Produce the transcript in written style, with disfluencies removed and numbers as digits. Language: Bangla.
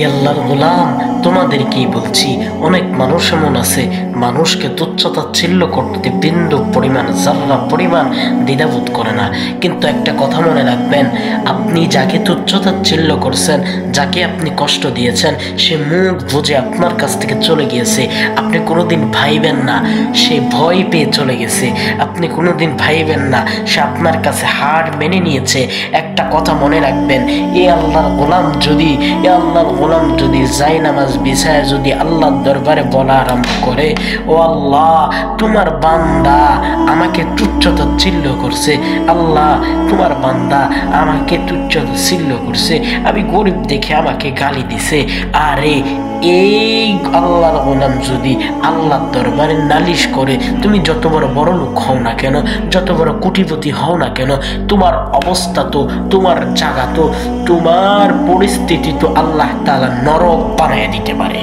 আল্লাহর গোলাম, তোমাদেরকেই বলছি, অনেক মানুষ এমন আছে মানুষকে তুচ্ছতাচ্ছিল্য করতে বিন্দু পরিমাণ যার্রা পরিমাণ দ্বিধাবোধ করে না। কিন্তু একটা কথা মনে রাখবেন, আপনি যাকে তুচ্ছতাচ্ছিল্য করছেন, যাকে আপনি কষ্ট দিয়েছেন, সে মুখ বুজে আপনার কাছ থেকে চলে গিয়েছে। আপনি কোনোদিন ভাইবেন না সে ভয় পেয়ে চলে গেছে, আপনি কোনোদিন ভাইবেন না সে আপনার কাছে হার মেনে নিয়েছে। একটা কথা মনে রাখবেন, আল্লাহর গোলাম যদি যাই নামাজ বিছায় যদি আল্লাহর দরবারে বলা আরম্ভ করে, ও আল্লাহ তোমার বান্দা আমাকে তুচ্ছতাচ্ছিল্য করছে, আল্লাহ তোমার বান্দা আমাকে তুচ্ছতাচ্ছিল্য করছে, আমি গরিব দেখে আমাকে গালি দিছে, আরে এই আল্লাহর গোলাম যদি আল্লাহর দরবারে নালিশ করে, তুমি যত বড় লোক হও না কেন, যত বড় কোটিপতি হও না কেন, তোমার অবস্থা তো, তোমার জায়গা তো, তোমার পরিস্থিতি তো আল্লাহ তাআলা নরক বানায় দিতে পারে।